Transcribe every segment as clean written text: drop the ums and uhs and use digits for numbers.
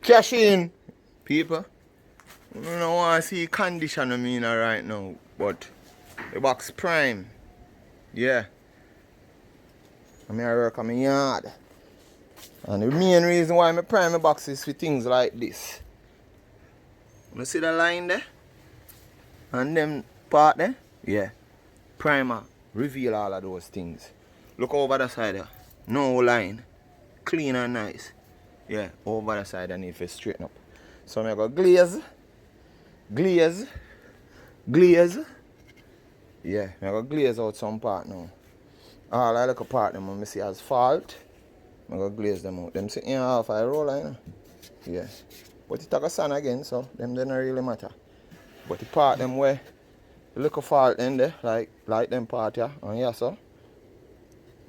Cash in, people. I don't want to see condition I mean right now, but the box prime. Yeah. I'm here work on my yard. And the main reason why I prime my box is for things like this. You see the line there? And them part there? Yeah. Primer. Reveal all of those things. Look over the side there. No line. Clean and nice. Yeah, over the side I need to straighten up. So I'm going to glaze. Glaze. Glaze. Yeah, I'm going to glaze out some part now. All I look a part them when I see as fault, I'm going to glaze them out. Them sitting half I roll, you know. Yeah. But it take a sun again, so them don't really matter. But the part them where the little fault in there, like them part here, and yeah, so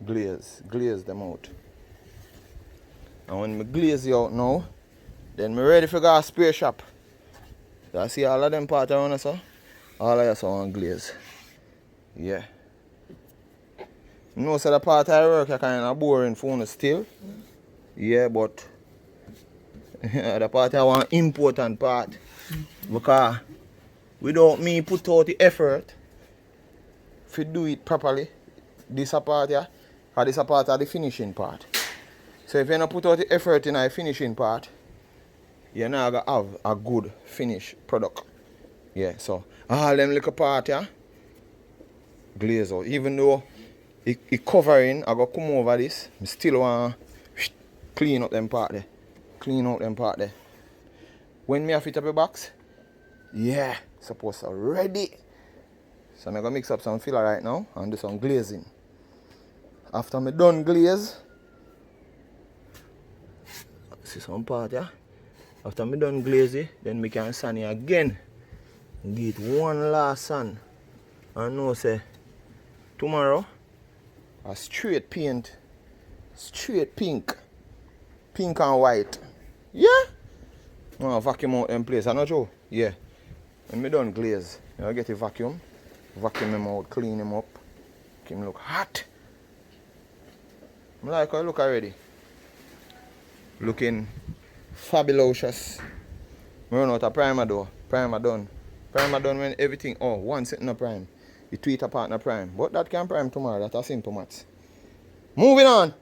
glaze them out. And when I glaze you out now, then I'm ready for go to spray shop. So I see all of them part around us, so all of you so on glaze. Yeah. You know, so the part I work is kind of boring for you still. Yeah, but the part I want important part. Because without me put out the effort to do it properly, this part here, or this part of the finishing part. So if you don't put out the effort in the finishing part, you're not going to have a good finished product. Yeah, so all them little part here, glaze out. Even though it covering, I go come over this, I still want to clean up them part there. Clean out them part there. When me fit up a box, yeah, supposed to ready. So I'm going to mix up some filler right now and do some glazing. After I'm done glaze, see some part here. After I'm done glaze, then we can sand it again. Give it one last sand. And now say tomorrow a straight paint, straight pink and white. Yeah. No, vacuum out them place. I know Joe. Yeah. When me done glaze, I get a vacuum them out, clean them up, make them look hot. I like how I look already. Looking fabulous. I run out of primer though. Primer done. Primer done when everything, one setting a prime. You tweet a partner prime. But that can prime tomorrow. That's a simple maths. Moving on.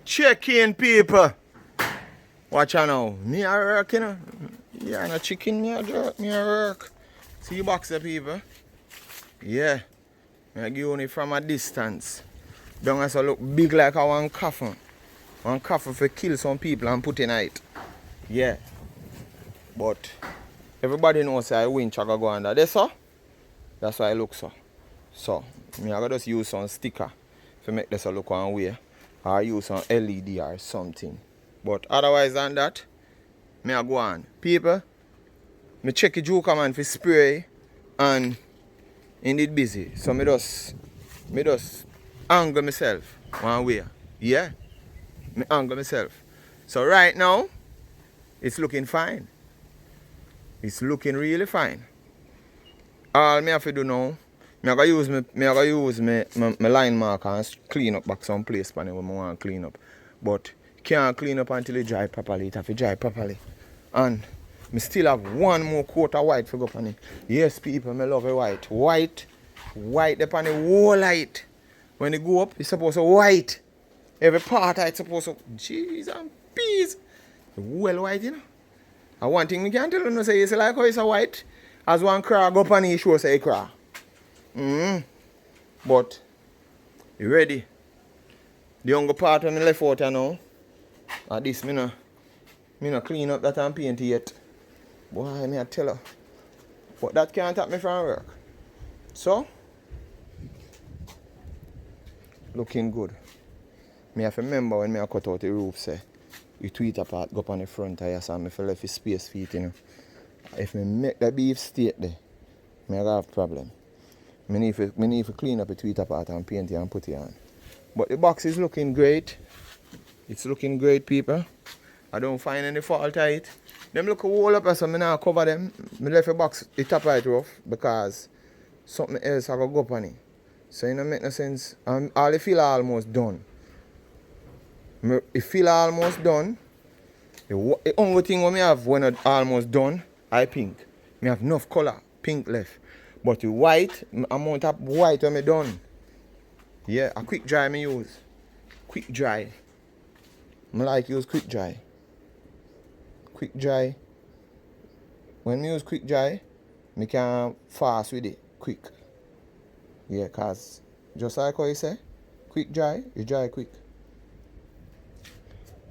Check in, people. Watch out now. Me a work, you know. Yeah, no chicken, me a jerk. Me a work. See you box the people. Yeah. I give only from a distance. Don't have to look big like a one coffin. One coffin for kill some people and put in it. Yeah. But everybody knows I winch I go under there, so. That's why I look so. So, me I just use some sticker to make this look one way. Or use some LED or something. But otherwise than that, me I go on. People, me check the joker man for spray and indeed busy. So me just angle myself one way. Yeah. Me angle myself. So right now, it's looking fine. It's looking really fine. All me have to do now, I gotta use my line marker and clean up back some place when I want to clean up. But can't clean up until it dry properly. It have to dry properly. And I still have one more coat of white for go on it. Yes, people, I love a white. White upon the whole light. When it go up, it's supposed to white. Every part it's supposed to, jeez and peas. Well white, you know. And one thing we can tell you, say, it's like how it's a white. As one crack go up on it, show say crack. But, you ready? The younger part when I left out here now, at this, me no clean up that and paint it yet. Boy, me I tell her. But that can't stop me from work. So, looking good. Me have to remember when I cut out the roof, say, you tweet apart, go up on the front of here, so I feel left the space feet, you know. If me make the beef state there, I have a problem. I need to clean up the tweeter part and paint it and put it on. But the box is looking great. It's looking great, people. I don't find any fault at it. Them look all up so I now cover them. I left the box, the top right rough because something else I go up on it. So it don't make no sense. All the feel almost done. It feel almost done. The only thing what me have when I almost done, I pink. Me have enough color, pink left. But the white, amount of white when me done. Yeah, a quick dry me use. Quick dry. I like use quick dry. Quick dry. When me use quick dry, me can fast with it. Quick. Yeah, cause just like how you say, quick dry, you dry quick.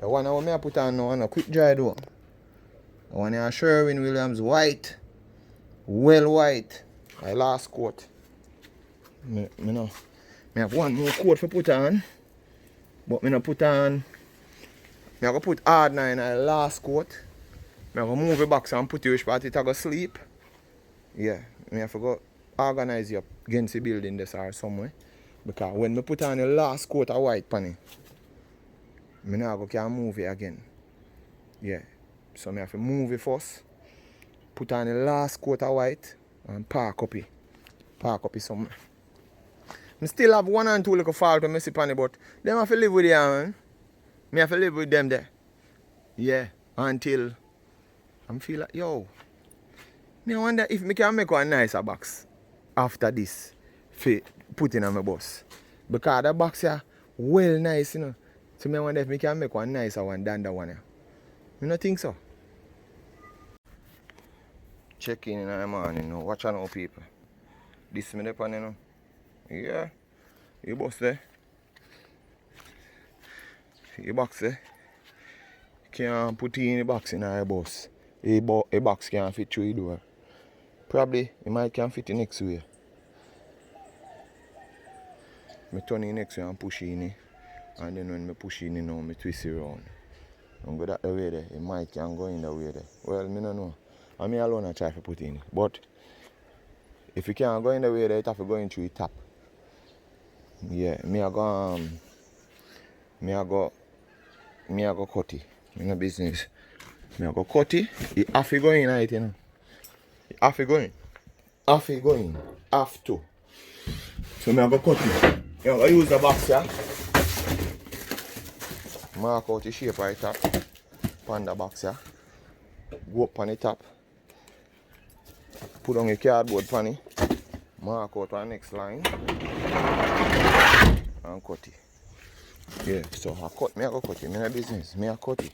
The one I me put on now on a quick dry though. The one I Sherwin Williams white. Well white. My last coat. Me know. Me have one more coat for put on. But me not put on. Me have to put hard now in my last coat. Me have to move it back so and put it which part it I go sleep. Yeah. Me have to go organize you up against the building this or somewhere. Because when me put on the last coat of white panny, me now go can move it again. Yeah. So me have to move it first. Put on the last coat of white and park up it. Park up it somewhere. I still have one and two little fault to mess upon it, but them have to live with it, man. Me have to live with them there. Yeah. Until I feel like, yo. Me wonder if me can make one nicer box after this for putting on my bus. Because the box here well nice, you know. So me wonder if me can make one nicer one than that one here. You don't think so? Check in the morning, you know. Watch out, people. This me the pan, you know. Yeah. You boss there. Your box there. You can't put it in the box in your bus. A box can't fit through the door. Probably it might can fit the next way. I turn it next way and push it in. And then when I push it in now, I twist it around. And go that way there. It might can go in the way there. Well, I don't know. I me alone I try to put it in. But if you can't go in the way there, it have to go in through the top. Yeah, me I go cut it. In the business. Me I go cut it. It have to go in right, you know. It have to go in. Have to go in. Have to. So me I go cut it. You know, I use the box here. Mark out the shape right top. On the box here. Go up on the top. Put on a cardboard on it. Mark out our next line. And cut it. Yeah, so I go cut it. Me no business. Me I cut it.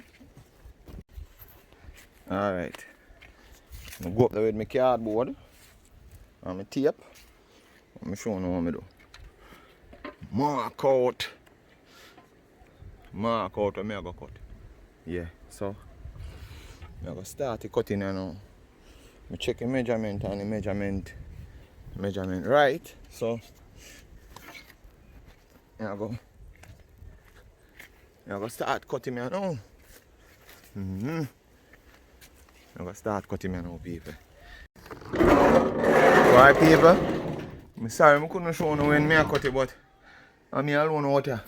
Alright. I go up there with my cardboard and my tape. I'm showing you what I do. Mark out where I go cut. Yeah, so I go start the cutting now. I check the measurement and the measurement right. So I go start cutting me now. I'm going to start cutting me now, people. Alright, people. I'm sorry I couldn't show you when I cut it, but I'm here alone out here.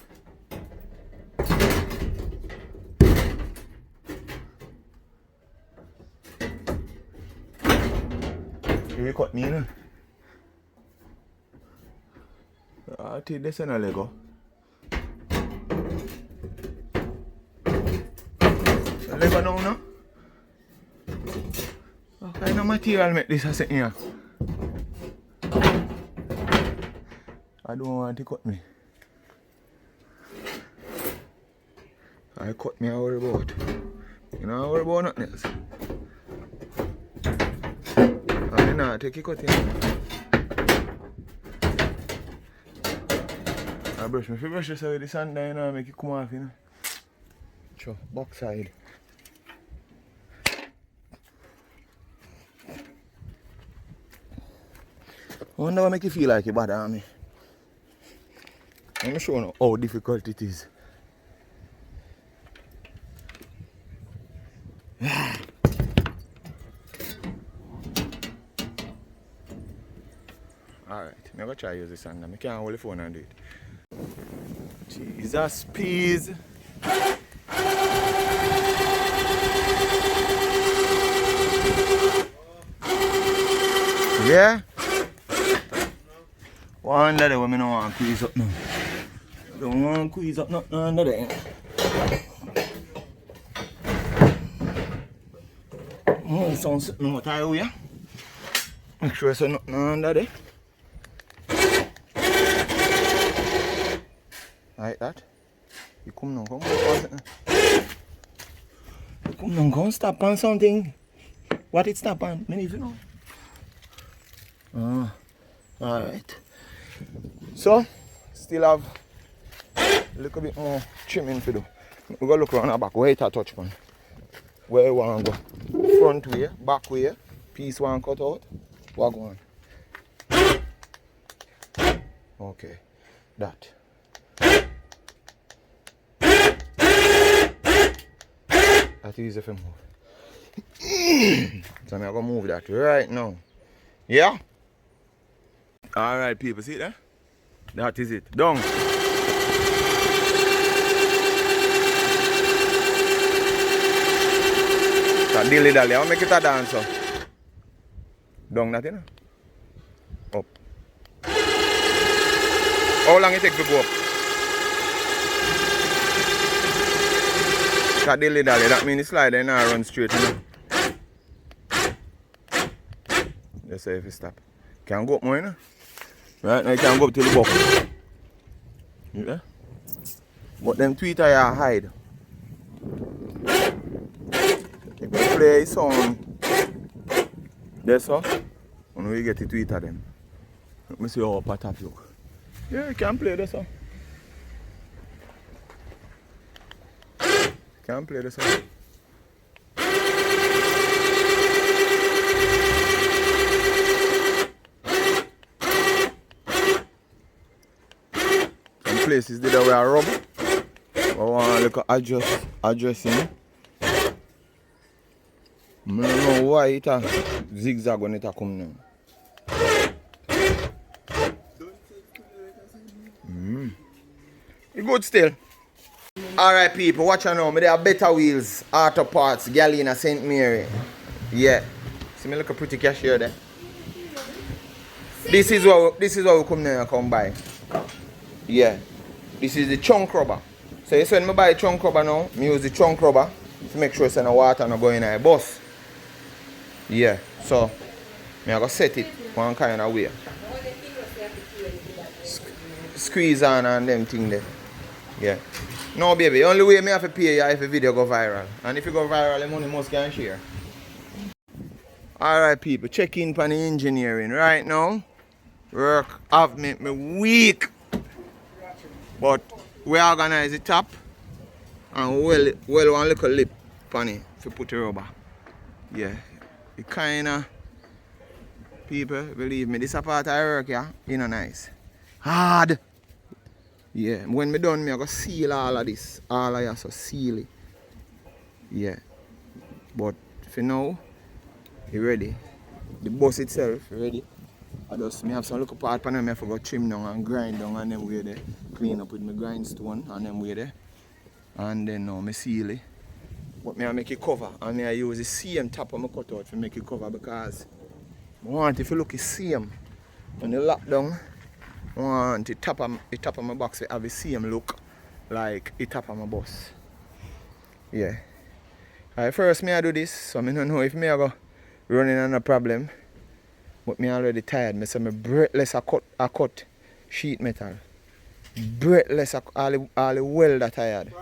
You cut me, you know? I take this in a Lego. Lego now, no? What kind of material make this a sitting here? I don't want to cut me. I cut me, I worry about. You know, I worry about nothing else. I mean, I take it cutting. I brush me. If you brush this away, the sand down, you know, make it come off, you know. Sure, back side. I wonder what make you feel like you bother me. I'm showing you how difficult it is. Alright, I'm going to try to use this hand. I can't hold the phone and do it. Jesus, peas. Yeah? One under there when I don't want to squeeze up now. Don't want to squeeze up nothing under there. Find something out of here. Make sure there's nothing under there. Like that. You come now, come. You come now, come stop on something. What it stop on? Me need to know. Alright. So, still have a little bit more trimming to do. We're going to look around the back. Where it a touch pan? Where you want to go? Front way, back way, piece one cut out. What go on? Okay. That. That's easy for move. So I'm going to move that right now. Yeah? Alright people, see that? That is it. Done. That dilly dally, I'll make it a dancer. Down that, you know? Up. How long it take to go up? That dilly dally, that means the slide and I run straight, you know? Let's say if you stop. Can't go up more, you know? Right now you can go up to the buckle. Yeah? But them tweeter you hide. If you play some that's all. When we get the tweeter them. Let me see how upper top look. Yeah, you can play this one. Can play this one. Places did we are rub. I want to look at adjusting. I don't know why it a zigzag when it a come now. It good still. Alright people, watch out now. There are better wheels, auto parts, Galena, St. Mary. Yeah. See me look a pretty cashier there. This is what we come now and come by. Yeah. This is the chunk rubber. So you see when I buy chunk rubber now, I use the chunk rubber to make sure it's no water not going in the bus. Yeah. So I go set it one kind of way. Squeeze on and them thing there. Yeah. No baby, only way I have to pay you if the video go viral. And if you go viral, the money must can share. Alright people, check in for the engineering. Right now, work have made me weak. But we organize the top and well one little lip on it to put the rubber. Yeah. It kinda people believe me, this a part of work, yeah, you know nice. Hard. Yeah. When me done, I go seal all of this. All of you so seal it. Yeah. But for now, you ready. The bus itself ready. I just have some little part pan and I have to go trim down and grind down and then way there. Clean up with my grindstone and then way there. And then now I seal it. But I make it cover and I use the same top of my cutout to make it cover because I want it to look the same. When you lock down, I want the top of my box to have the same look like the top of my bus. Yeah. First I do this, so I don't know if I go running on a problem. But me already tired. I say me breathless I cut sheet metal. Breathless all the welder tired.